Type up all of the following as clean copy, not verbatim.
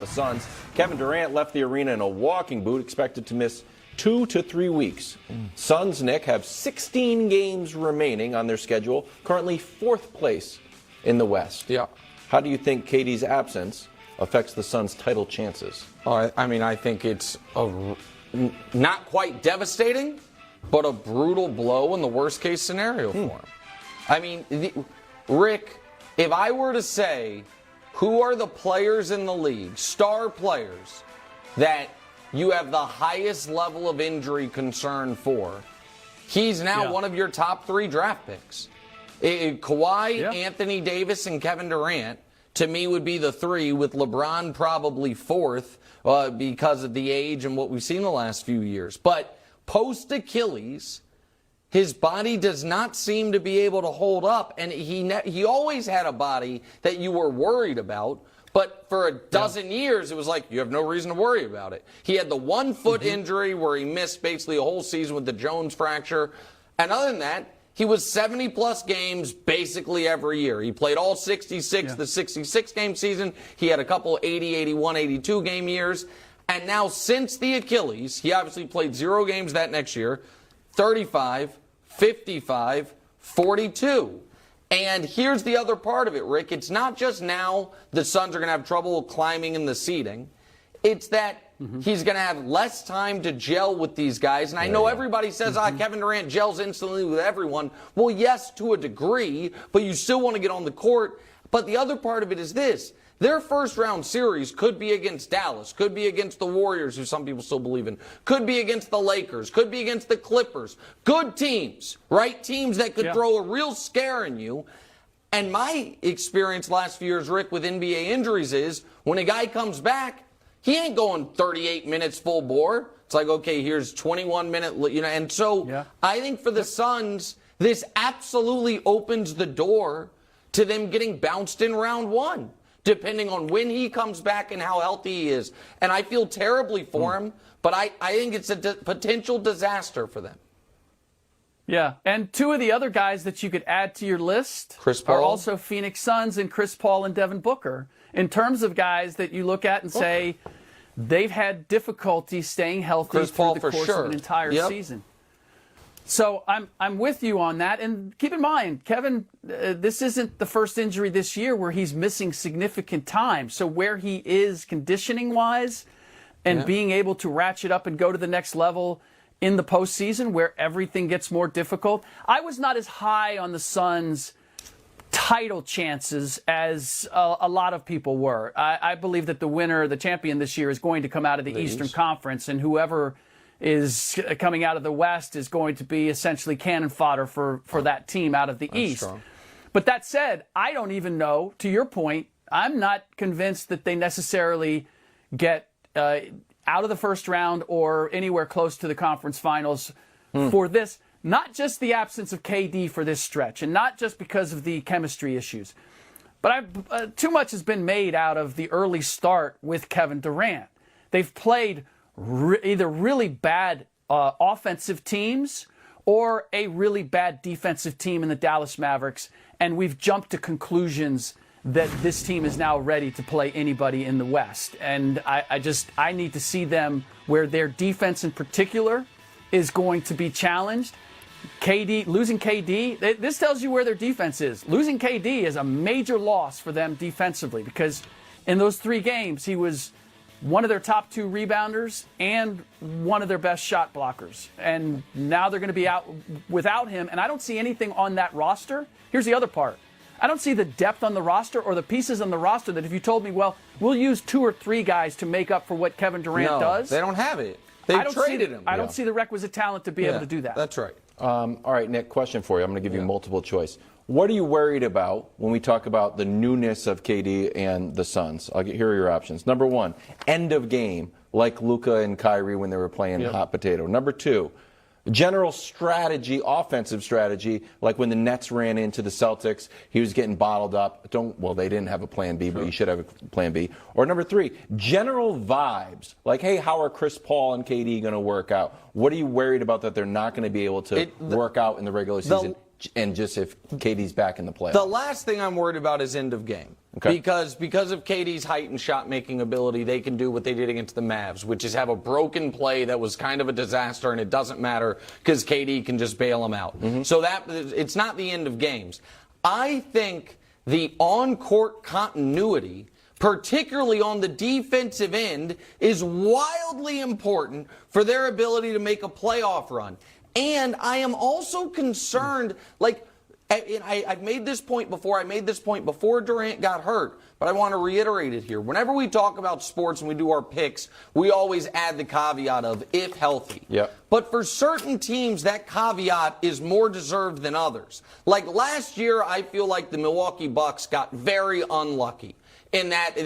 The Suns. Kevin Durant left the arena in a walking boot, expected to miss 2 to 3 weeks. Suns, Nick, have 16 games remaining on their schedule, currently 4th place in the West. Yeah. How do you think KD's absence affects the Suns' title chances? I mean, I think it's not quite devastating, but a brutal blow in the worst-case scenario for him. I mean, Rick, if I were to say who are the players in the league, star players, that you have the highest level of injury concern for, he's now one of your top 3 draft picks. Kawhi, Anthony Davis, and Kevin Durant, to me, would be the 3, with LeBron probably 4th because of the age and what we've seen the last few years. But post-Achilles, his body does not seem to be able to hold up, and he always had a body that you were worried about, but for a dozen years, it was like, you have no reason to worry about it. He had the 1 foot injury where he missed basically a whole season with the Jones fracture, and other than that, he was 70-plus games basically every year. He played all 66, the 66-game season. He had a couple 80, 81, 82-game years, and now since the Achilles, he obviously played 0 games that next year, 35, 55, 42. And here's the other part of it, Rick. It's not just now the Suns are going to have trouble climbing in the seeding. It's that he's going to have less time to gel with these guys. And I know everybody says, Kevin Durant gels instantly with everyone. Well, yes, to a degree, but you still want to get on the court. But the other part of it is this. Their first-round series could be against Dallas, could be against the Warriors, who some people still believe in, could be against the Lakers, could be against the Clippers. Good teams, right? Teams that could throw a real scare in you. And my experience last few years, Rick, with NBA injuries is when a guy comes back, he ain't going 38 minutes full bore. It's like, okay, here's 21 minute, and so I think for the Suns, this absolutely opens the door to them getting bounced in round 1. Depending on when he comes back and how healthy he is. And I feel terribly for him, but I think it's a potential disaster for them. Yeah, and 2 of the other guys that you could add to your list are also Phoenix Suns and Chris Paul and Devin Booker. In terms of guys that you look at and say they've had difficulty staying healthy through the course of an entire season. So I'm with you on that. And keep in mind, Kevin, this isn't the first injury this year where he's missing significant time. So where he is conditioning-wise and being able to ratchet up and go to the next level in the postseason where everything gets more difficult, I was not as high on the Suns' title chances as a lot of people were. I believe that the winner, the champion this year, is going to come out of the Eastern Conference, and whoever is coming out of the West is going to be essentially cannon fodder for that team out of the East. Strong. But that said, I don't even know, to your point, I'm not convinced that they necessarily get out of the first round or anywhere close to the conference finals for this. Not just the absence of KD for this stretch, and not just because of the chemistry issues. But too much has been made out of the early start with Kevin Durant. They've played either really bad offensive teams or a really bad defensive team in the Dallas Mavericks, and we've jumped to conclusions that this team is now ready to play anybody in the West. And I need to see them where their defense in particular is going to be challenged. Losing KD, this tells you where their defense is. Losing KD is a major loss for them defensively because in those 3 games, he was one of their top 2 rebounders and one of their best shot blockers. And now they're going to be out without him. And I don't see anything on that roster. Here's the other part. I don't see the depth on the roster or the pieces on the roster that if you told me, well, we'll use 2 or 3 guys to make up for what Kevin Durant does. They don't have it. They've traded him. I don't see the requisite talent to be able to do that. That's right. All right, Nick, question for you. I'm going to give you multiple choice. What are you worried about when we talk about the newness of KD and the Suns? Here are your options. Number 1, end of game, like Luka and Kyrie when they were playing hot potato. Number 2, general strategy, offensive strategy, like when the Nets ran into the Celtics, he was getting bottled up. They didn't have a plan B, but you should have a plan B. Or number 3, general vibes, like, hey, how are Chris Paul and KD going to work out? What are you worried about that they're not going to be able to work out in the regular season? And just if KD's back in the playoffs. The last thing I'm worried about is end of game. Okay. Because of KD's height and shot-making ability, they can do what they did against the Mavs, which is have a broken play that was kind of a disaster, and it doesn't matter because KD can just bail them out. So that it's not the end of games. I think the on-court continuity, particularly on the defensive end, is wildly important for their ability to make a playoff run. And I am also concerned, like, I've made this point before. I made this point before Durant got hurt, but I want to reiterate it here. Whenever we talk about sports and we do our picks, we always add the caveat of if healthy. Yep. But for certain teams, that caveat is more deserved than others. Like last year, I feel like the Milwaukee Bucks got very unlucky in that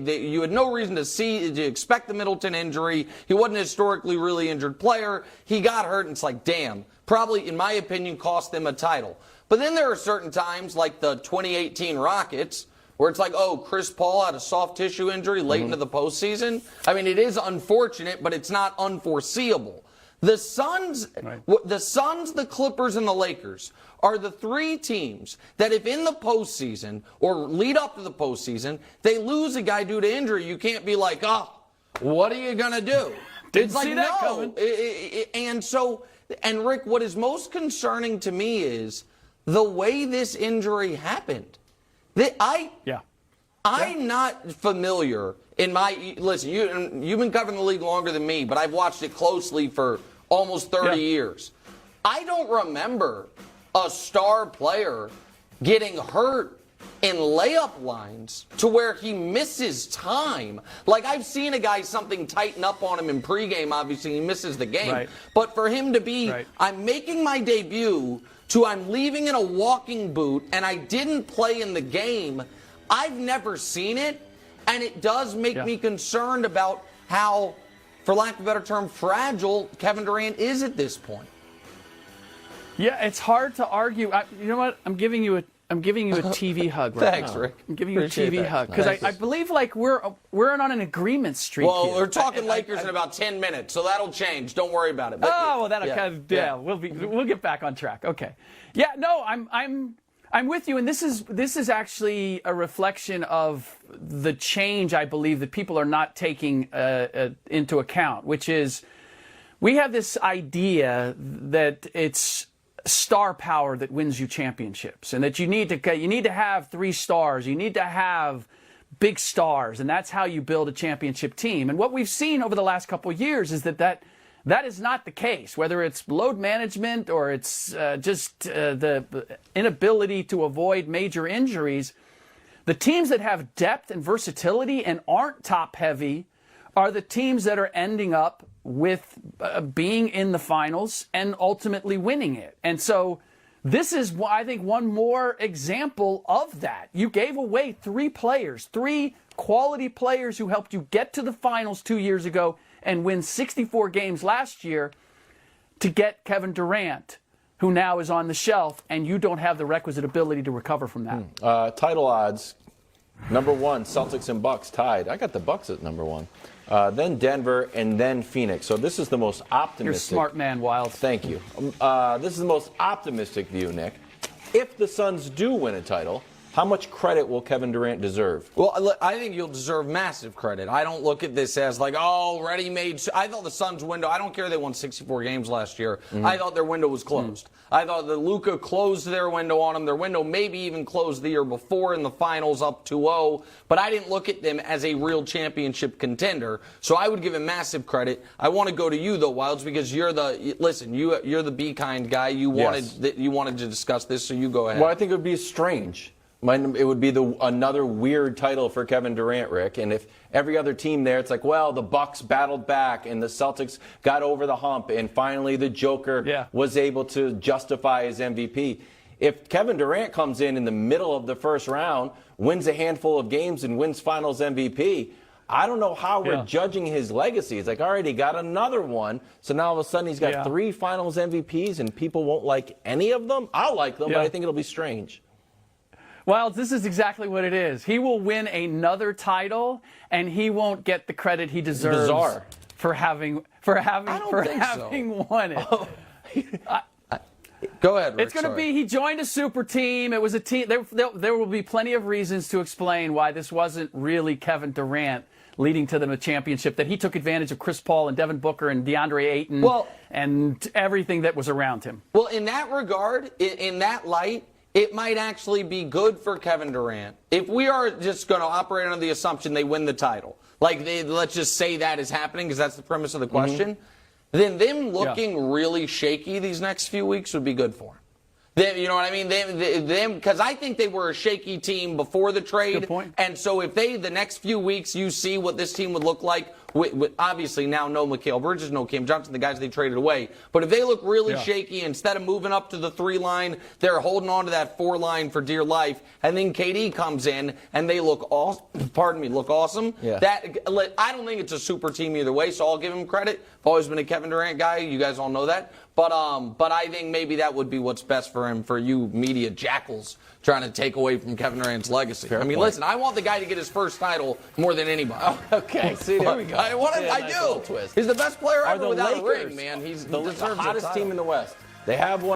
you had no reason to expect the Middleton injury. He wasn't a historically really injured player. He got hurt, and it's like, damn, probably, in my opinion, cost them a title. But then there are certain times, like the 2018 Rockets, where it's like, oh, Chris Paul had a soft tissue injury late into the postseason. I mean, it is unfortunate, but it's not unforeseeable. The Suns, the Clippers, and the Lakers are the three teams that if in the postseason or lead up to the postseason, they lose a guy due to injury, you can't be like, oh, what are you going to do? Didn't it's like, see that no. coming. And Rick, what is most concerning to me is the way this injury happened. I'm not familiar listen, you've been covering the league longer than me, but I've watched it closely for almost 30 years. I don't remember a star player getting hurt in layup lines to where he misses time. Like, I've seen a guy, something tighten up on him in pregame, obviously he misses the game. Right. But for him to be, I'm making my debut to I'm leaving in a walking boot and I didn't play in the game, I've never seen it. And it does make me concerned about how, for lack of a better term, fragile Kevin Durant is at this point. Yeah, it's hard to argue. You know what? I'm giving you a TV hug right Thanks, now. Rick. I'm giving you Appreciate a TV that. hug because I believe like we're on an agreement streak. Well, here. we're talking Lakers in about 10 minutes, so that'll change. Don't worry about it. But We'll get back on track. Okay. Yeah, no, I'm with you, and this is actually a reflection of the change I believe that people are not taking into account, which is we have this idea that it's star power that wins you championships, and that you need to have 3 stars, you need to have big stars, and that's how you build a championship team. And what we've seen over the last couple of years is that is not the case, whether it's load management or it's just the inability to avoid major injuries. The teams that have depth and versatility and aren't top heavy are the teams that are ending up with being in the finals and ultimately winning it. And so this is, I think, one more example of that. You gave away 3 players, 3 quality players who helped you get to the finals 2 years ago and win 64 games last year to get Kevin Durant, who now is on the shelf, and you don't have the requisite ability to recover from that. Title odds, number 1, Celtics and Bucks tied. I got the Bucks at number 1. Then Denver, and then Phoenix. So this is the most optimistic. You're a smart man, Wild. Thank you. This is the most optimistic view, Nick. If the Suns do win a title, how much credit will Kevin Durant deserve? Well, I think you'll deserve massive credit. I don't look at this as like, oh, ready-made. I thought the Suns' window, I don't care they won 64 games last year. I thought their window was closed. I thought that Luka closed their window on them. Their window maybe even closed the year before in the finals up 2-0. But I didn't look at them as a real championship contender. So I would give him massive credit. I want to go to you, though, Wilds, because you're the be-kind guy. You wanted to discuss this, so you go ahead. Well, I think it would be strange. It would be another weird title for Kevin Durant, Rick. And if every other team there, it's like, well, the Bucks battled back and the Celtics got over the hump, and finally the Joker was able to justify his MVP. If Kevin Durant comes in the middle of the first round, wins a handful of games, and wins Finals MVP, I don't know how we're judging his legacy. It's like, all right, he got another one, so now all of a sudden he's got 3 Finals MVPs, and people won't like any of them? I'll like them, but I think it'll be strange. Well, this is exactly what it is. He will win another title, and he won't get the credit he deserves for having won it. Go ahead, Rick, It's going to sorry. be he joined a super team. It was a team. There will be plenty of reasons to explain why this wasn't really Kevin Durant leading to them a championship, that he took advantage of Chris Paul and Devin Booker and DeAndre Ayton and everything that was around him. Well, in that regard, in that light, it might actually be good for Kevin Durant if we are just going to operate under the assumption they win the title. Like, let's just say that is happening because that's the premise of the question. Then them looking really shaky these next few weeks would be good for them. You know what I mean? Them, because I think they were a shaky team before the trade. Good point. And so if the next few weeks, you see what this team would look like, with obviously now no Mikal Bridges, no Cam Johnson, the guys they traded away. But if they look really shaky, instead of moving up to the 3 line, they're holding on to that 4 line for dear life. And then KD comes in and they look awesome. Yeah. I don't think it's a super team either way, so I'll give him credit. I've always been a Kevin Durant guy. You guys all know that. But I think maybe that would be what's best for him, for you media jackals trying to take away from Kevin Durant's legacy. Fair point. Listen, I want the guy to get his first title more than anybody. Oh, okay, see, there we go. I Nice little do. twist. He's the best player Are ever the without Lakers a ring, man. He the deserves hottest a title. team in the West? They have one.